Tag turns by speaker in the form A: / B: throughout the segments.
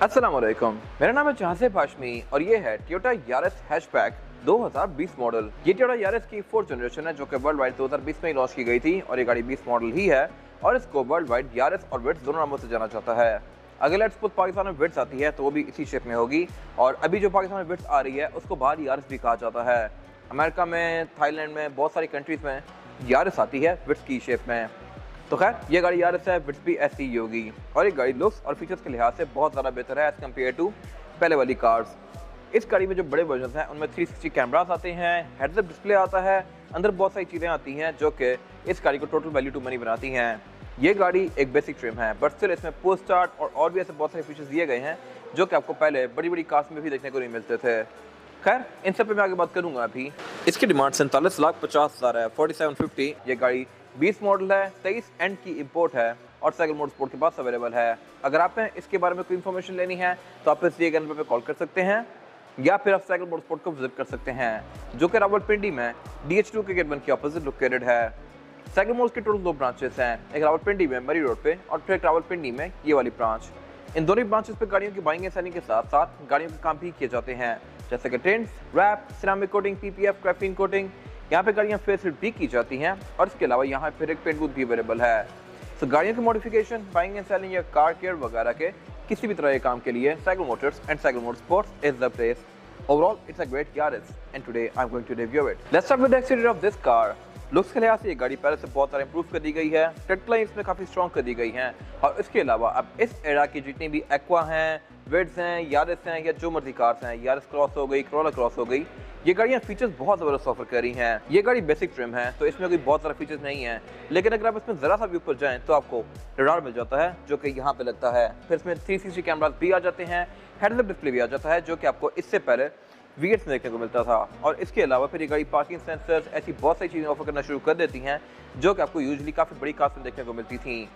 A: अस्सलाम वालेकुम, मेरा नाम है जहांसेब हाशमी और ये है टोयोटा यारिस हैचबैक 2020 मॉडल। ये टोयोटा यारिस की 4th जनरेशन है जो कि वर्ल्ड वाइड 2020 में ही लॉन्च की गई थी और ये गाड़ी 20 मॉडल ही है और इसको वर्ल्ड वाइड यारिस और विट्स दोनों नामों से जाना जाता है। अगर लेट्स सपोज पाकिस्तान में विट्स आती है तो वो भी इसी शेप में होगी और अभी जो पाकिस्तान में विट्स आ रही है उसको बाहर यारिस भी कहा जाता है। अमेरिका में, थाईलैंड में, बहुत सारी कंट्रीज में यारिस आती है विट्स की शेप में। तो खैर ये गाड़ी यारिस है, विट्स भी ऐसी ही होगी और ये गाड़ी लुक्स और फीचर्स के लिहाज से बहुत ज़्यादा बेहतर है एज कम्पेयर टू पहले वाली कार्स। इस गाड़ी में जो बड़े वर्जन हैं उनमें 360 कैमरास आते हैं, हेड्स अप डिस्प्ले आता है, अंदर बहुत सारी चीज़ें आती हैं जो कि इस गाड़ी को टोटल वैल्यू टू मनी बनाती हैं। ये गाड़ी एक बेसिक ट्रिम है बट स्टिल इसमें पोस्ट स्टार्ट और भी ऐसे बहुत सारे फीचर्स दिए गए हैं जो कि आपको पहले बड़ी बड़ी कार्स में भी देखने को नहीं मिलते थे। खैर इन सब पे मैं आगे बात करूंगा। अभी इसकी डिमांड 47,50,000 है, 4750। ये गाड़ी 20 मॉडल है, 23 एंड की इंपोर्ट है और साइकिल मोटरस्पोर्ट के पास अवेलेबल है। अगर आपने इसके बारे में कोई इन्फॉर्मेशन लेनी है तो आप इस दिए गए नंबर पे कॉल कर सकते हैं या फिर आप साइकिल मोटरस्पोर्ट को विजिट कर सकते हैं जो कि रावलपिंडी में DH2 के गेट 1 के ऑपोजिट लोकेटेड है। साइकिल मोटर्स के टोटल 2 ब्रांचेस हैं, एक रावलपिंडी में मरी रोड पे और फिर एक रावलपिंडी में ये वाली ब्रांच। इन दोनों ब्रांचेस पे गाड़ियों की बाइंग एंड सेलिंग के साथ साथ गाड़ियों के काम भी किए जाते हैं जैसे कि tints, wrap, ceramic coating, PPF, graphene coating. यहाँ पे गाड़ियाँ फेसलिफ्ट भी की जाती हैं और इसके अलावा यहाँ फिर एक पेंट बूथ भी अवेलेबल है। तो गाड़ियों की मॉडिफिकेशन, बाइंग एंड सेलिंग या कार केयर वगैरह के किसी भी तरह के काम के लिए cycle Motors and cycle motorsports is the place. Overall, it's a great Yaris, and today I'm going to review it. Let's start with the exterior of this car. Looks के लिहाज से ये गाड़ी पहले से बहुत सारा इंप्रूव कर दी गई है, टेक्निकली इसमें काफ़ी स्ट्रॉन्ग कर दी गई हैं और इसके अलावा अब इस एरा की जितनी भी एक्वा हैं, विड्स हैं, यारिस हैं या जो मर्जी कार्स हैं, यारिस क्रॉस हो गई, करोला क्रॉस हो गई, ये गाड़ियाँ फीचर्स बहुत ज़बरदस्त ऑफर कर रही हैं। ये गाड़ी बेसिक ट्रिम है तो इसमें कोई बहुत सारा फीचर्स नहीं है, लेकिन अगर आप इसमें ज़रा सा भी ऊपर जाएँ तो आपको रडार मिल जाता है जो कि यहाँ पे लगता है। फिर इसमें 360 कैमरास भी आ जाते हैं, हेड्स अप डिस्प्ले भी आ जाता है जो कि आपको इससे पहले वीएट्स में देखने को मिलता था और इसके अलावा फिर ये गाड़ी पार्किंग सेंसर्स ऐसी बहुत सारी चीज़ें ऑफर करना शुरू कर देती हैं जो कि आपको यूजुअली काफ़ी बड़ी कार्स में देखने को मिलती थी।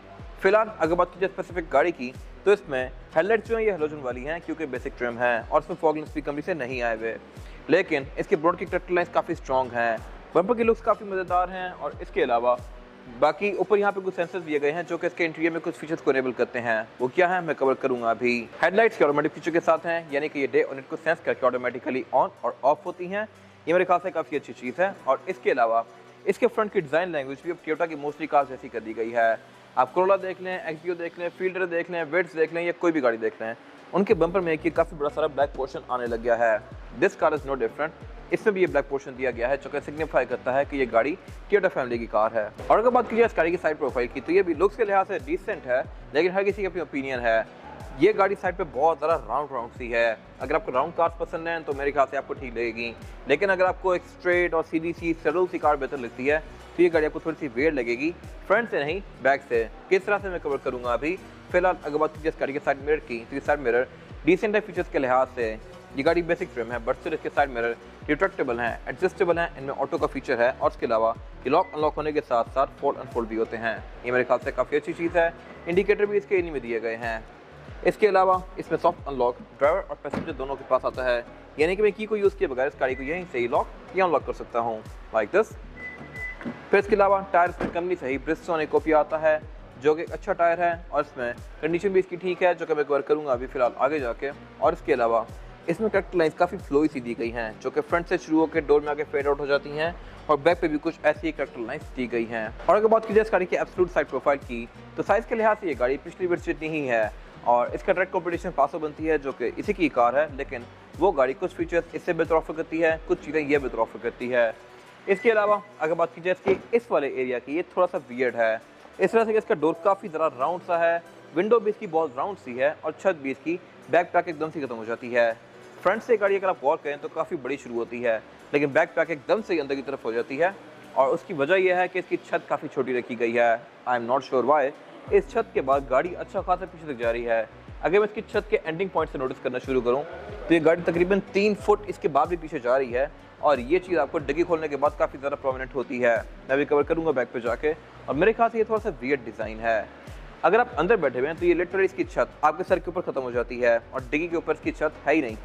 A: फिलहाल अगर बात की जाए स्पेसिफिक गाड़ी की तो इसमें हेडलाइट्स जो है ये हेलोजन वाली हैं क्योंकि बेसिक ट्रिम है और इसमें फॉग लैंप्स भी कंपनी से नहीं आए हुए, लेकिन इसके ब्रॉड की कट लाइन्स काफ़ी स्ट्रॉन्ग हैं, बम्पर के लुक्स काफ़ी मज़ेदार हैं और इसके अलावा बाकी ऊपर यहाँ पे कुछ सेंसर्स दिए गए हैं जो कि इसके इंटीरियर में कुछ फीचर्स को इनेबल करते हैं। वो क्या है मैं कवर करूंगा अभी। हेडलाइट्स के ऑटोमेटिक फीचर के साथ हैं, यानी कि ये डे और नाइट को सेंस करके ऑटोमेटिकली ऑन और ऑफ होती हैं। ये मेरे ख्याल से काफ़ी अच्छी चीज़ है और इसके अलावा इसके फ्रंट की डिज़ाइन लैंग्वेज भी अब टोयोटा की मोस्टली कार्स जैसी कर दी गई है। आप कोरोला देख लें, एक्सडियो देख लें, फील्डर देख लें, विड्स देख लें या कोई भी गाड़ी देख लें, उनके बम्पर में एक काफ़ी बड़ा सारा ब्लैक पोर्शन आने लग गया है। This car is no different, इसमें भी ये ब्लैक पोर्शन दिया गया है जो कि सिग्निफाई करता है कि ये गाड़ी टोयोटा फैमिली की कार है। और अगर बात की जाए इस गाड़ी की साइड प्रोफाइल की तो ये भी लुक्स के लिहाज से डिसेंट है, लेकिन हर किसी की अपनी ओपिनियन है। ये गाड़ी साइड पे बहुत ज़्यादा राउंड सी है। अगर आपको राउंड कार्स पसंद हैं तो मेरे ख्याल से आपको ठीक लगेगी, लेकिन अगर आपको एक स्ट्रेट और सीधी सी सरल सी कार बेहतर लगती है तो ये गाड़ी आपको थोड़ी सी वेयर लगेगी, फ्रंट से नहीं बैक से। किस तरह से मैं कवर करूँगा अभी। फिलहाल अगर बात की जाए इस गाड़ी के साइड मिरर की तो ये साइड मिरर डिसेंट है फीचर्स के लिहाज से। ये गाड़ी बेसिक ट्रिम है बट स्टिल इसके साइड मिरर रिट्रैक्टेबल हैं, एडजस्टेबल हैं, इनमें ऑटो का फीचर है और इसके अलावा ये लॉक अनलॉक होने के साथ साथ फोल्ड अनफोल्ड भी होते हैं। ये मेरे ख्याल से काफ़ी अच्छी चीज़ है। इंडिकेटर भी इसके इन्हीं में दिए गए हैं। इसके अलावा इसमें सॉफ्ट अनलॉक ड्राइवर और पैसेंजर दोनों के पास आता है, यानी कि मैं की को यूज़ किए बगैर इस गाड़ी को यहीं से ही लॉक या अनलॉक कर सकता हूँ लाइक दिस। फिर इसके अलावा टायर्स में कंपनी से ही ब्रिजस्टोन एक कॉपी आता है जो कि अच्छा टायर है और इसमें कंडीशन भी इसकी ठीक है जो कि मैं कवर करूँगा अभी फिलहाल आगे जाके। और इसके अलावा इसमें करेक्टर लाइन्स काफ़ी फ्लोई सी दी गई हैं जो कि फ्रंट से शुरू होकर डोर में आके फेड आउट हो जाती हैं और बैक पे भी कुछ ऐसी करेक्टर लाइन्स दी गई हैं। और अगर बात की जाए इस गाड़ी की एब्सोल्यूट साइड प्रोफाइल की तो साइज़ के लिहाज से ये गाड़ी पिछली वर्ष जितनी ही है और इसका डायरेक्ट कॉम्पिटिशन पासो बनती है जो कि इसी की कार है, लेकिन वो गाड़ी कुछ फीचर्स इससे बेहतर ऑफर करती है, कुछ चीज़ें ये बेहतर ऑफर करती है। इसके अलावा अगर बात की जाए इसकी इस वाले एरिया की, ये थोड़ा सा वियर्ड है इस तरह से कि इसका डोर काफ़ी ज़रा राउंड सा है, विंडो भी इसकी बहुत राउंड सी है और छत भी इसकी बैक पैक एकदम से खत्म हो जाती है। फ्रंट से गाड़ी अगर आप गौर करें तो काफ़ी बड़ी शुरू होती है, लेकिन बैक पैक एकदम से अंदर की तरफ हो जाती है और उसकी वजह यह है कि इसकी छत काफ़ी छोटी रखी गई है। I am not sure why. इस छत के बाद गाड़ी अच्छा खासा पीछे तक जा रही है। अगर मैं इसकी छत के एंडिंग पॉइंट से नोटिस करना शुरू करूँ तो ये गाड़ी तकरीबन 3 फुट इसके बाद भी पीछे जा रही है और ये चीज़ आपको डिग्गी खोलने के बाद काफ़ी ज़्यादा प्रोमिनेंट होती है। मैं भी कवर करूँगा बैक पे जाके और मेरे ख्याल से ये थोड़ा सा वियर्ड डिज़ाइन है। अगर आप अंदर बैठे हुए हैं तो ये लिटरली इसकी छत आपके सर के ऊपर खत्म हो जाती है और डिग्गी के ऊपर इसकी छत है ही नहीं।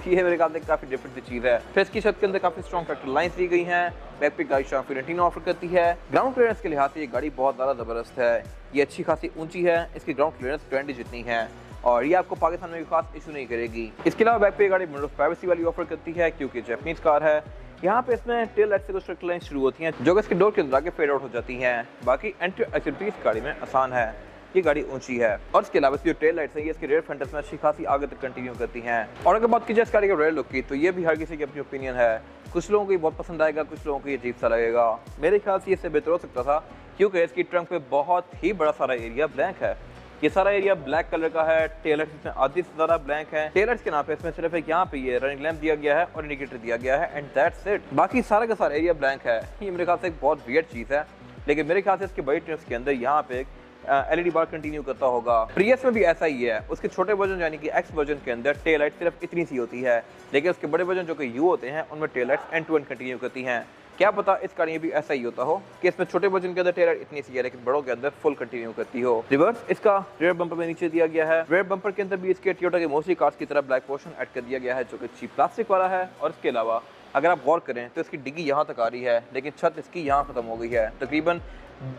A: ये मेरे ख्याल से काफ़ी डिफरेंट सी चीज़ है। फिर इसकी छत के अंदर काफ़ी स्ट्रॉन्ग करेक्टर लाइन्स दी गई हैं। बैक पे गाड़ी शार्प रेटिना ऑफर करती है। ग्राउंड क्लियरेंस के लिहाज से ये गाड़ी बहुत ज़्यादा ज़बरदस्त है। ये अच्छी खासी ऊंची है, इसकी ग्राउंड क्लियरेंस 20 जितनी है। और ये आपको पाकिस्तान में भी खास इशू नहीं करेगी। इसके अलावा बैक पे गाड़ी मोड ऑफ प्राइवेसी वाली ऑफर करती है क्योंकि जैपनीज कार है। यहाँ पे इसमें टेल लाइट से कुछ ट्रिक लाइन शुरू होती हैं जो कि इसके डोर के अंदर आके फेड आउट हो जाती हैं। बाकी एंटी एक्टिविटीज गाड़ी में आसान है। ये गाड़ी ऊंची है और इसके अलावा इसकी जो टेल लाइट्स है ये इसके रेयर फ्रंटस में अच्छी खासी आगे तक कंटिन्यू करती हैं। और अगर बात की जाए इस गाड़ी के रेयर लुक की तो ये भी हर किसी की अपनी ओपिनियन है। कुछ लोगों को ये बहुत पसंद आएगा, कुछ लोगों को ये अजीब सा लगेगा। मेरे ख्याल से इससे बेहतर हो सकता था क्योंकि इसकी ट्रंक पे बहुत ही बड़ा सारा एरिया ब्लैंक है। ये सारा एरिया ब्लैक कलर का है। टेलर्स इसमें आधी से ज़्यादा ब्लैंक है। टेलर्स के नाम पे इसमें सिर्फ एक यहाँ पे ये रनिंग लैंप दिया गया है और इंडिकेटर दिया गया है एंड दैट्स इट। बाकी सारा का सारा एरिया ब्लैंक है। ये मेरे ख्याल से एक बहुत वियर्ड चीज़ है, लेकिन मेरे ख्याल से इसके बड़ी ट्रिम्स के अंदर यहाँ पे एक LED बार कंटिन्यू करता होगा। प्रियस में भी ऐसा ही है। उसके छोटे वर्जन यानी कि एक्स वर्जन के अंदर टेल लाइट सिर्फ इतनी सी होती है, लेकिन उसके बड़े वर्जन जो कि यू होते हैं उनमें tail lights end to end continue करती हैं। क्या पता इस गाड़ी में भी ऐसा ही होता हो कि इसमें छोटे वर्जन के अंदर टेल लाइट इतनी सी है लेकिन बड़ों के अंदर फुल कंटिन्यू करती हो। रिवर्स इसका रेयर बम्पर में नीचे दिया गया है। रेयर बम्पर के अंदर भी इसके टोयोटा के मोस्टली कार्स की तरह ब्लैक पोर्शन ऐड कर दिया गया है जो कि चीप प्लास्टिक वाला है। और इसके अलावा अगर आप गौर करें तो इसकी डिग्गी यहाँ तक आ रही है लेकिन छत इसकी यहाँ खत्म हो गई है, तकरीबन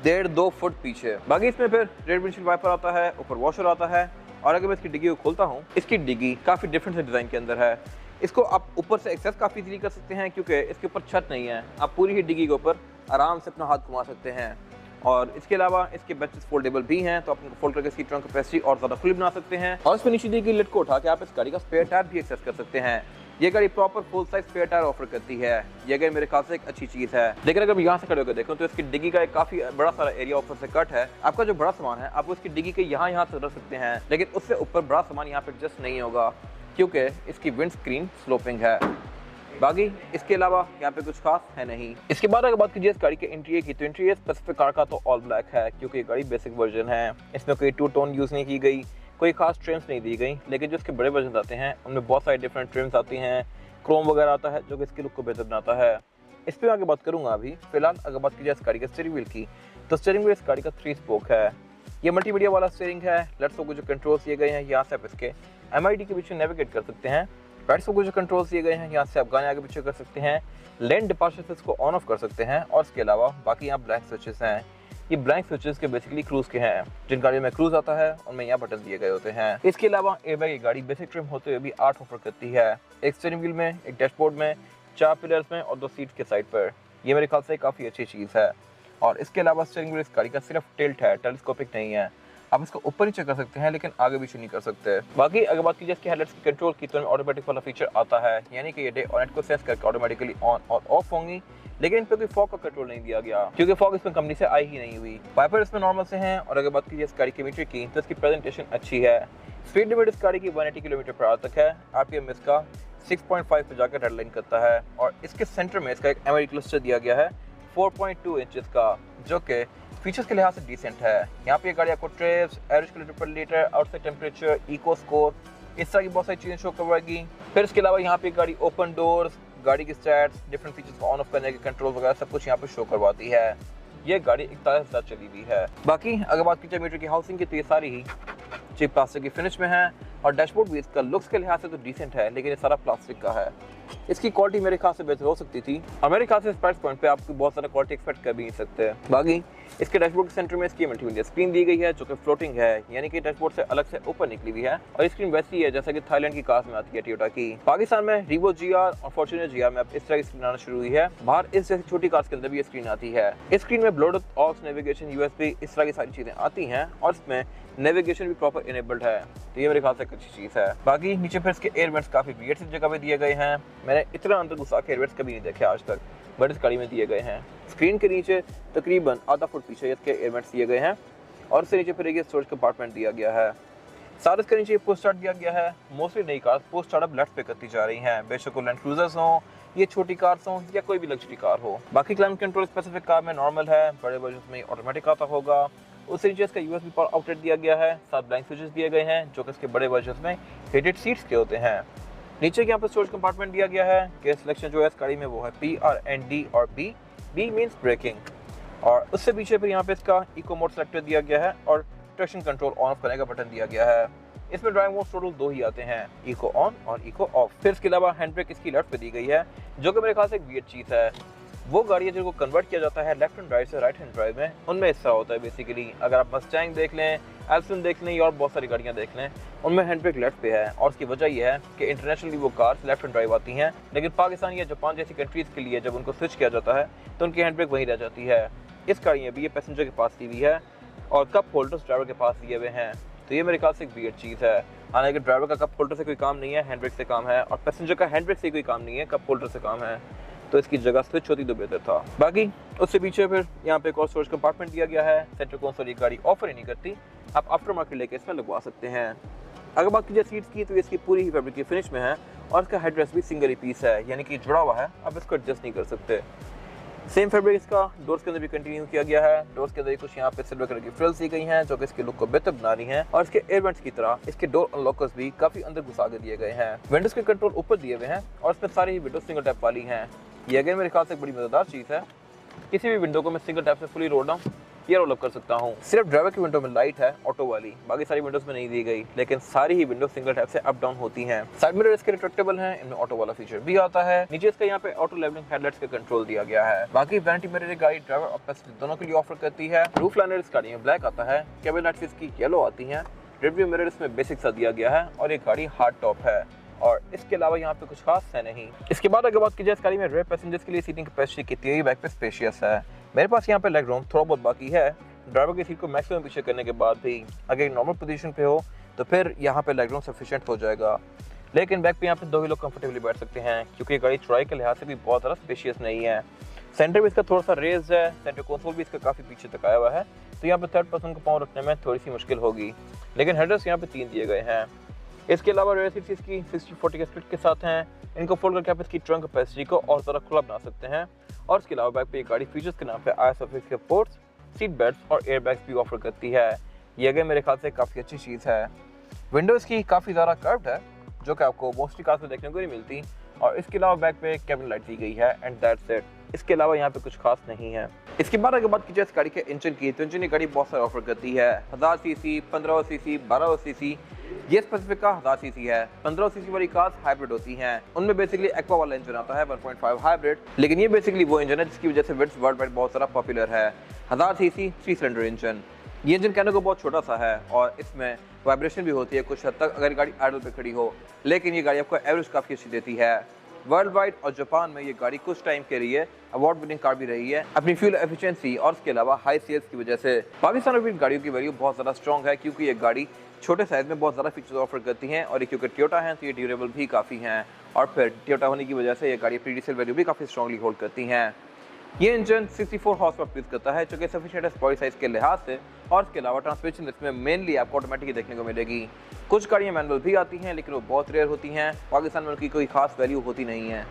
A: 1.5-2 फुट पीछे। बाकी इसमें फिर रेयर विंडशील्ड वाइपर आता है, ऊपर वॉशर आता है। और अगर मैं इसकी डिग्गी को खोलता हूँ, इसकी डिग्गी काफ़ी डिफरेंट से डिज़ाइन के अंदर है। इसको आप ऊपर से एक्सेस काफ़ी इजीली कर सकते हैं क्योंकि इसके ऊपर छत नहीं है। आप पूरी ही डिग्गी के ऊपर आराम से अपना हाथ घुमा सकते हैं। और इसके अलावा इसके बेंचेस फोल्डेबल भी हैं, तो आप इनको फोल्ड करके इसकी ट्रंक कैपेसिटी और ज़्यादा खुली बना सकते हैं। और इसमें नीचे दी गई लिड को उठा के आप इस गाड़ी का स्पेयर टायर भी एक्सेस कर सकते हैं। ये गाड़ी proper full size spare tyre offer करती है। ये गाड़ी मेरे ख्याल से एक अच्छी चीज़ है। लेकिन अगर मैं यहाँ से खड़े होकर देखूँ तो इसकी डिग्गी का एक काफ़ी बड़ा सारा एरिया ऊपर से कट है। आपका जो बड़ा सामान है आप उसकी डिग्गी के यहाँ से रख सकते हैं, लेकिन उससे ऊपर बड़ा सामान यहाँ पे एडजस्ट नहीं होगा क्योंकि इसकी विंड स्क्रीन स्लोपिंग है। बाकी इसके अलावा यहाँ पे कुछ खास है नहीं। इसके बाद अगर बात कीजिए इस गाड़ी के इंटीरियर की तो इंटीरियर स्पेसिफिक कार का तो ऑल ब्लैक है क्योंकि ये गाड़ी बेसिक वर्जन है। इसमें कोई टू टोन यूज़ नहीं की गई, कोई खास ट्रिम्स नहीं दी गई। लेकिन जो इसके बड़े वर्जन आते हैं उनमें बहुत सारी डिफरेंट ट्रिम्स आती हैं, क्रोम वगैरह आता है जो कि इसके लुक को बेहतर बनाता है। इस पर आगे बात करूँगा। अभी फिलहाल अगर बात की जाए इस गाड़ी के स्टीयरिंग व्हील की तो स्टीयरिंग व्हील इस गाड़ी का 3 स्पोक है। ये मल्टीमीडिया वाला स्टीयरिंग है। लेफ्ट स्पोक को जो कंट्रोल्स दिए गए हैं यहाँ से आप इसके MID के पीछे नेविगेट कर सकते हैं। राइट स्पोक को जो कंट्रोल्स दिए गए हैं यहाँ से आप गाने आगे पीछे कर सकते हैं। लेन डिपार्चर से इसको ऑन ऑफ कर सकते हैं। और इसके अलावा बाकी यहाँ ब्लैंक स्विचेस हैं। ये ब्लैंक स्विचेस के बेसिकली क्रूज के हैं। जिन गाड़ियों में क्रूज आता है उनमें यहाँ बटन दिए गए होते हैं। इसके अलावा एयरबैग की गाड़ी बेसिक ट्रिम होते हुए भी 8 ऑफर करती है, एक स्टीयरिंग व्हील में, एक डैशबोर्ड में, 4 पिलर्स में और 2 सीट्स के साइड पर। ये मेरे ख्याल से काफ़ी अच्छी चीज़ है। और इसके अलावा स्टीयरिंग व्हील इस गाड़ी का सिर्फ टिल्ट है, टेलीस्कोपिक नहीं है। आप इसको ऊपर नीचे कर सकते हैं लेकिन आगे पीछे नहीं कर सकते। बाकी अगर बात कीजिए इसके हेडलाइट्स की कंट्रोल की तो ऑटोमेटिक वाला फीचर आता है, यानी कि ये डे और नाइट को सेंस करके ऑटोमेटिकली ऑन और ऑफ होंगी। लेकिन इन पर कोई फॉग का कंट्रोल नहीं दिया गया क्योंकि फॉग इसमें कंपनी से आई ही नहीं हुई। वाइपर इसमें नॉर्मल से हैं। और अगर बात कीजिए इस गाड़ी की मीटर की तो इसकी प्रेजेंटेशन अच्छी है। स्पीड लिमिट इस गाड़ी की 180 किलोमीटर/आवर तक है। RPM इसका 6.5 पे जाकर रेड लाइन करता है। और इसके सेंटर में इसका एक MID क्लस्टर दिया गया है 4.2 इंचेस का, जो कि फीचर्स के लिहाज से डिसेंट है। यहाँ पे ये गाड़ी आपको trips, average kilometre per litre, outside temperature, eco score, इस तरह की बहुत सारी चीज़ें शो करवाएगी। फिर इसके अलावा यहाँ पे गाड़ी ओपन डोर्स, गाड़ी की स्टैट्स, डिफरेंट फीचर्स को ऑन ऑफ करने के कंट्रोल वगैरह सब कुछ यहाँ पे शो करवाती है। ये गाड़ी 41,000 चली हुई है। बाकी अगर बात की मीटर की हाउसिंग की तो ये सारी ही चीप प्लास्टिक की फिनिश में है। और डैशबोर्ड भी इसका लुक्स के लिहाज से तो डिसेंट है, लेकिन ये सारा प्लास्टिक का है। इसकी क्वालिटी मेरे ख्याल से बेहतर हो सकती थी और मेरे ख्याल से इस प्राइस पॉइंट पे आप बहुत सारा क्वालिटी एक्सपेक्ट कर भी नहीं सकते। बाकी इसके डैशबोर्ड के सेंटर में इसकी मल्टीमीडिया स्क्रीन दी गई है जो कि फ्लोटिंग है, यानी कि डैशबोर्ड से अलग से ऊपर निकली हुई है। और स्क्रीन वैसी है जैसा कि थाईलैंड की कार्स में आती है टोयोटा की। पाकिस्तान में रीवो GR और फॉर्च्यूनर GR में अब इस तरह की स्क्रीन आना शुरू हुई है। बाहर इस जैसी छोटी कार्स के अंदर भी ये स्क्रीन आती है। इस स्क्रीन में ब्लूटूथ, ऑक्स, नेविगेशन, USB इस तरह की सारी चीजें आती हैं और इसमें नेविगेशन भी प्रॉपर इनेबल्ड है, तो ये मेरे ख्याल से एक अच्छी चीज़ है। बाकी नीचे फिर इसके एयर वेंट्स काफ़ी वियर्ड सी जगह पे दिए गए हैं। मैंने इतना अंदर घुसा के एयर वेंट्स कभी नहीं देखे आज तक, बट इस गाड़ी में दिए गए हैं। स्क्रीन के नीचे तकरीबन आधा फुट पीछे इसके एयर वेंट्स दिए गए हैं और उससे नीचे फिर एक स्टोरेज कंपार्टमेंट दिया गया है। साथ इसके नीचे पोस्ट स्टार्ट दिया गया है। मोस्टली नई कार पोस्ट स्टार्ट लेफ्ट पे करती जा रही हैं, बेशक वो लैंड क्रूजर्स हों, ये छोटी कार्स हों या कोई भी लग्जरी कार हो। बाकी क्लाइमेट कंट्रोल स्पेसिफिक कार में नॉर्मल है, बड़े वर्जन में ऑटोमेटिक आता होगा। उससे नीचे इसका USB पावर आउटलेट दिया गया है, साथ ब्लैंक स्विचेस दिए गए हैं जो कि इसके बड़े वर्जन में हीटेड सीट्स के होते हैं। नीचे यहाँ पर स्टोरेज कंपार्टमेंट दिया गया है। केस सिलेक्शन जो है इस गाड़ी में वो है P, R, N, D और B। B means braking. और उससे पीछे फिर यहाँ पे इसका इको मोड सेलेक्टर दिया गया है और ट्रैक्शन कंट्रोल ऑन ऑफ करने का बटन दिया गया है। इसमें ड्राइव मोड टोटल 2 ही आते हैं, इको ऑन और इको ऑफ। फिर इसके अलावा हैंड ब्रेक इसकी लेफ्ट पे दी गई है जो कि मेरे ख्याल से एक वियर्ड चीज़ है। वो गाड़ी है जिनको कन्वर्ट किया जाता है लेफ्ट हैंड ड्राइव से राइट हैंड ड्राइव में, उनमें हिस्सा होता है बेसिकली। अगर आप मस्टैंग देख लें, एल्सन देख लें और बहुत सारी गाड़ियाँ देख लें, उनमें हैंड ब्रेक लेफ्ट पे है और उसकी वजह यह है कि इंटरनेशनली वो कार्स लेफ्ट हैंड ड्राइव आती हैं, लेकिन पाकिस्तान या जापान जैसी कंट्रीज़ के लिए जब उनको स्विच किया जाता है तो उनकी हैंड ब्रेक वहीं रह जाती है। इस गाड़ी में भी ये पैसेंजर के पास दी हुई है और कप होल्डर्स ड्राइवर के पास दिए हुए हैं, तो ये मेरे ख्याल से एक वियर्ड चीज़ है। हालांकि ड्राइवर का कप होल्डर से कोई काम नहीं है, हैंड ब्रेक से काम है, और पैसेंजर का हैंड ब्रेक से कोई काम नहीं है, कप होल्डर से काम है, तो इसकी जगह स्विच होती तो बेहतर था। बाकी उससे पीछे फिर यहाँ पे एक और स्टोरेज कंपार्टमेंट दिया गया है। सेंटर कंसोल ये गाड़ी ऑफर ही नहीं करती, आप आफ्टर मार्केट लेके इसमें लगवा सकते हैं। अगर बात कीजिए सीट्स की तो इसकी पूरी ही फैब्रिक की फिनिश में है और इसका हेडरेस्ट भी सिंगल ही पीस है, यानी कि जुड़ा हुआ है, आप इसको एडजस्ट नहीं कर सकते। सेम फैब्रिक इसका डोर्स के अंदर भी कंटिन्यू किया गया है। डोर्स के अंदर कुछ यहाँ पे सिल्वर कलर की फ्रिल्स दी गई हैं जो कि इसके लुक को बेहतर बना रही हैं, और इसके एयर वेंट्स की तरह इसके डोर अनलॉकर्स भी काफी अंदर घुसा के दिए गए हैं। विंडोज के कंट्रोल ऊपर दिए हुए हैं और इसमें सारी ही विंडोज सिंगल टैप वाली हैं। ये अगेन मेरे ख्याल से एक बड़ी मजेदार चीज़ है। किसी भी विंडो को मैं सिंगल टैप से फुली रोल डाउन या रोल अप कर सकता हूँ। सिर्फ ड्राइवर की विंडो में लाइट है ऑटो वाली, बाकी सारी विंडोज में नहीं दी गई, लेकिन सारी ही विंडो सिंगल टैप से अप डाउन होती हैं। साइड मिरर इसके रिट्रैक्टेबल हैं, इनमें ऑटो वाला फीचर भी आता है। नीचे इसका यहाँ पे ऑटो लेवलिंग हेडलाइट्स का कंट्रोल दिया गया है। बाकी वैनिटी मिरर गाड़ी ड्राइवर और पैसेंजर दोनों के लिए ऑफर करती है। रूफ लाइनर इस गाड़ी में ब्लैक आता है, केबल लाइट्स इसकी येलो आती हैं, रियर मिरर इसमें बेसिक सा दिया गया है और ये गाड़ी हार्ड टॉप है, और इसके अलावा यहाँ पे कुछ खास है नहीं। इसके बाद अगर बात की जाए इस गाड़ी में रेयर पैसेंजर्स के लिए सीटिंग कैपेसिटी कितनी है, बैक पे स्पेशियस है। मेरे पास यहाँ पे लेग रूम थोड़ा बहुत बाकी है। ड्राइवर की सीट को मैक्सिमम पीछे करने के बाद भी अगर एक नॉर्मल पोजीशन पे हो तो फिर यहाँ पे लेग रूम सफिशिएंट हो जाएगा, लेकिन बैक पे यहाँ पे 2 ही लोग कंफर्टेबली बैठ सकते हैं क्योंकि गाड़ी चौड़ाई के लिहाज से भी बहुत ज़्यादा स्पेशियस नहीं है। सेंटर भी इसका थोड़ा सा रेज है, सेंटर कंसोल भी इसका काफ़ी पीछे तक आया हुआ है, तो यहाँ पे थर्ड पर्सन को पाँव रखने में थोड़ी सी मुश्किल होगी, लेकिन हेडर्स यहाँ पे 3 दिए गए हैं। इसके अलावा रेयर सीट्स इसकी 60-40 के स्प्लिट के साथ हैं। इनको फोल्ड करके आप इसकी ट्रंक कैपेसिटी को और ज़्यादा खुला बना सकते हैं, और इसके अलावा बैक पे ये गाड़ी फीचर्स के नाम पे ISOFIX के पोर्ट्स, सीट बेल्ट्स और एयर बैग्स भी ऑफर करती है। ये अगर मेरे ख्याल से काफ़ी अच्छी चीज़ है। विंडोज़ की काफ़ी ज़्यादा कर्व्ड है जो कि आपको मोस्टली कार्स में देखने को नहीं मिलती, और इसके अलावा बैक पे कैबिन लाइट दी गई है एंड दैट्स इट। इसके अलावा यहाँ पे कुछ खास नहीं है। इसके बाद अगर बात की जाए इस गाड़ी के इंजन की, तो इंजन ये गाड़ी बहुत सारे ऑफर करती है। 1000 सीसी, 1500 सीसी, 1200 सीसी। ये स्पेसिफिक का 1000 सीसी है। 1500 सीसी वाली कार्स हाइब्रिड होती हैं, उनमें बेसिकली एक्वा वाला इंजन आता है 1.5 हाइब्रिड, लेकिन ये बेसिकली वो इंजन है जिसकी वजह से विट्स वर्ल्ड वाइड बहुत सारा पॉपुलर है। 1000 सीसी 3 सिलेंडर इंजन। ये इंजन कहने को बहुत छोटा सा है और इसमें वाइब्रेशन भी होती है कुछ हद तक अगर गाड़ी आइडल पे खड़ी हो, लेकिन ये गाड़ी आपको एवरेज काफ़ी अच्छी देती है। वर्ल्ड वाइड और जापान में ये गाड़ी कुछ टाइम के लिए अवार्ड विनिंग कार भी रही है अपनी फ्यूल एफिशिएंसी और इसके अलावा हाई सेल्स की वजह से। पाकिस्तान में भी गाड़ियों की वैल्यू बहुत ज़्यादा स्ट्रॉन्ग है क्योंकि ये गाड़ी छोटे साइज में बहुत ज़्यादा फीचर्स ऑफर करती हैं, और क्योंकि टोयोटा है तो ये ड्यूरेबल भी काफ़ी हैं, और फिर टोयोटा होने की वजह से ये गाड़ी अपनी रीसेल वैल्यू भी काफ़ी स्ट्रॉन्गली होल्ड करती हैं। ये इंजन 64 हॉर्स पावर प्रोड्यूस करता है जो कि सफिशिएंट है बॉडी साइज के लिहाज से, और इसके अलावा ट्रांसमिशन इसमें मेनली आपको ऑटोमेटिक ही देखने को मिलेगी। कुछ गाड़ियाँ मैनुअल भी आती हैं लेकिन वो बहुत रेयर होती हैं, पाकिस्तान में उनकी कोई खास वैल्यू होती नहीं है।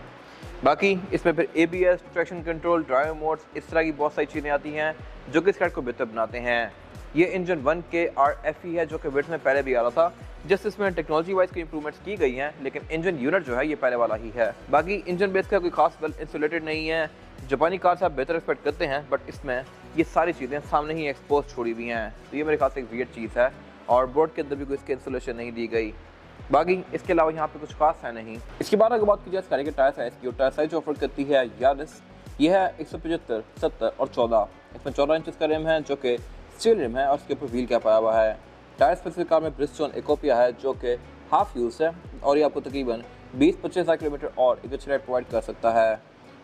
A: बाकी इसमें फिर ABS, traction control, drive modes, इस तरह की बहुत सारी चीज़ें आती हैं जो कि इस कार को बेहतर बनाते हैं। ये इंजन 1K RFE है जो कि विट्स में पहले भी आ रहा था, जस्ट इसमें टेक्नोलॉजी वाइज कोई इंप्रूवमेंट्स की गई हैं, लेकिन इंजन यूनिट जो है ये पहले वाला ही है। बाकी इंजन बेस का कोई खास वेल इंसुलेटेड नहीं है। जापानी कार से आप बेहतर एक्सपेक्ट करते हैं, बट इसमें ये सारी चीज़ें सामने ही एक्सपोज छोड़ी हुई हैं, तो ये मेरे ख्याल से एक वियर्ड चीज़ है, और बोर्ड के अंदर भी कोई इसकी इंसुलेशन नहीं दी गई। बाकी इसके अलावा यहाँ पे कुछ खास है नहीं। इसके बाद अगर बात की जाए इस गाड़ी के टायर साइज़ की, टायर साइज ऑफर करती है यारिस, ये है 175, 70 और 14। इसमें 14 इंच का रिम है जो कि स्टील रिम है, और इसके ऊपर व्हील कैप आया हुआ है। टायर स्पेसिफिक कार में ब्रिजस्टोन इकोपिया है जो कि हाफ यूज़ है, और ये आपको तकरीबन 20-25 हज़ार किलोमीटर और एक अच्छी राइड प्रोवाइड कर सकता है।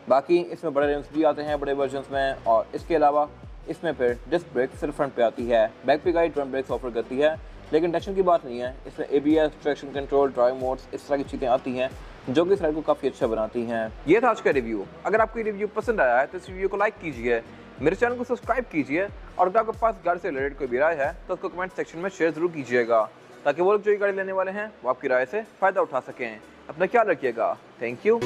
A: बाकी इसमें बड़े रिम्स भी आते हैं बड़े वर्जन्स में, और इसके अलावा इसमें फिर डिस्क ब्रेक सिर्फ फ्रंट पे आती है। बैक पे गाड़ी ड्रम ब्रेक्स ऑफर करती है, लेकिन टेंशन की बात नहीं है। इसमें ABS, traction control, drive modes, इस तरह की चीज़ें आती हैं जो कि इस राइड को काफ़ी अच्छा बनाती हैं। ये था आज का रिव्यू। अगर आपको ये रिव्यू पसंद आया है तो इस वीडियो को लाइक कीजिए, मेरे चैनल को सब्सक्राइब कीजिए, और अगर आपके पास गाड़ी से रिलेटेड कोई भी राय है तो उसको कमेंट सेक्शन में शेयर जरूर कीजिएगा, ताकि वो लोग जो ये गाड़ी लेने वाले हैं वो आपकी राय से फ़ायदा उठा सकें। अपना ख्याल रखिएगा। Thank you.